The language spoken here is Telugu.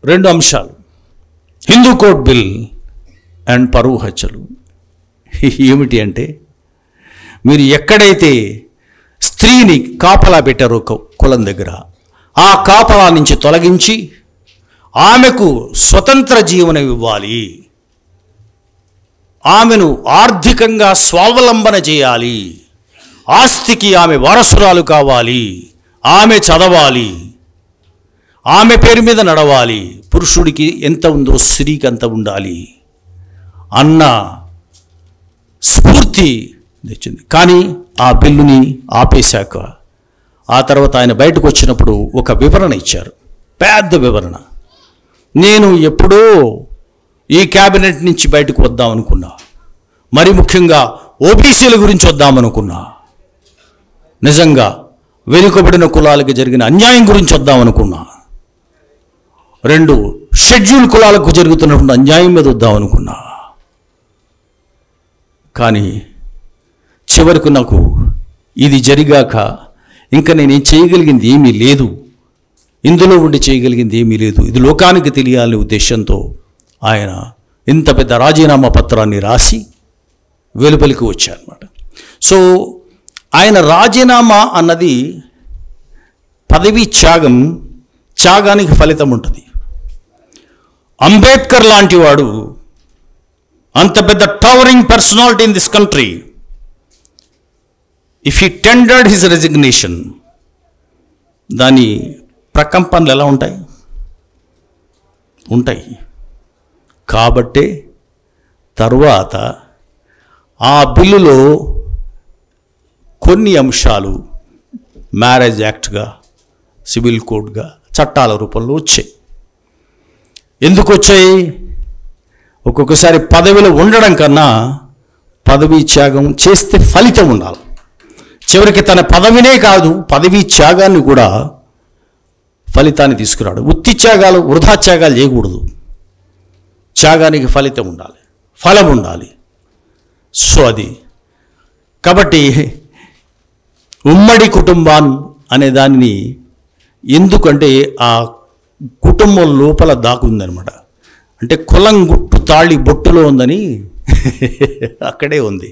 రెండు అంశాలు, హిందూ కోడ్ బిల్ అండ్ పరువు హత్యలు. ఏమిటి అంటే, మీరు ఎక్కడైతే స్త్రీని కాపలా పెట్టారో కులం దగ్గర, ఆ కాపలా నుంచి తొలగించి ఆమెకు స్వతంత్ర జీవనం ఇవ్వాలి, ఆమెను ఆర్థికంగా స్వావలంబన చేయాలి, ఆస్తికి ఆమె వారసురాలు కావాలి, ఆమె చదవాలి, ఆమె పేరు మీద నడవాలి, పురుషుడికి ఎంత ఉందో స్త్రీకి అంత ఉండాలి అన్న స్ఫూర్తి తెచ్చింది. కానీ ఆ బిల్లుని ఆపేశాక ఆ తర్వాత ఆయన బయటకు వచ్చినప్పుడు ఒక వివరణ ఇచ్చారు, పెద్ద వివరణ. నేను ఎప్పుడో ఈ క్యాబినెట్ నుంచి బయటకు వద్దామనుకున్నా, మరి ముఖ్యంగా ఓబీసీల గురించి వద్దామనుకున్నా, నిజంగా వెనుకబడిన కులాలకు జరిగిన అన్యాయం గురించి వద్దామనుకున్నా, 2 షెడ్యూల్ కులాలకు జరుగుతున్నటువంటి అన్యాయం మీద వద్దామనుకున్నా. కానీ చివరకు నాకు ఇది జరిగాక ఇంకా నేనేం చేయగలిగింది ఏమీ లేదు, ఇందులో ఉండి చేయగలిగింది ఏమీ లేదు, ఇది లోకానికి తెలియాలనే ఉద్దేశంతో ఆయన ఇంత పెద్ద రాజీనామా పత్రాన్ని రాసి వెలుపలికి వచ్చారన్నమాట. సో ఆయన రాజీనామా అన్నది పదవి త్యాగం, త్యాగానికి ఫలితం ఉంటుంది. అంబేద్కర్ లాంటి వాడు, అంత పెద్ద towering personality in this country, if he tendered his resignation, దాని ప్రకంపనలు ఎలా ఉంటాయి? ఉంటాయి. కాబట్టే తరువాత ఆ బిల్లులో కొన్ని అంశాలు మ్యారేజ్ యాక్ట్గా, సివిల్ కోడ్గా, చట్టాల రూపంలో వచ్చాయి. ఎందుకు వచ్చాయి? ఒక్కొక్కసారి పదవిలో ఉండడం కన్నా పదవీ త్యాగం చేస్తే ఫలితం ఉండాలి. చివరికి తన పదవినే కాదు, పదవీ త్యాగాన్ని కూడా ఫలితాన్ని తీసుకురాడు. ఉత్తి త్యాగాలు, వృధా త్యాగాలు చేయకూడదు. త్యాగానికి ఫలితం ఉండాలి, ఫలం ఉండాలి. సో అది కాబట్టి ఉమ్మడి కుటుంబం అనే దానిని, ఎందుకంటే ఆ కుటుంబం లోపల దాకుందనమాట. అంటే కులం గుట్టు తాళి బొట్టులో ఉందని అక్కడే ఉంది.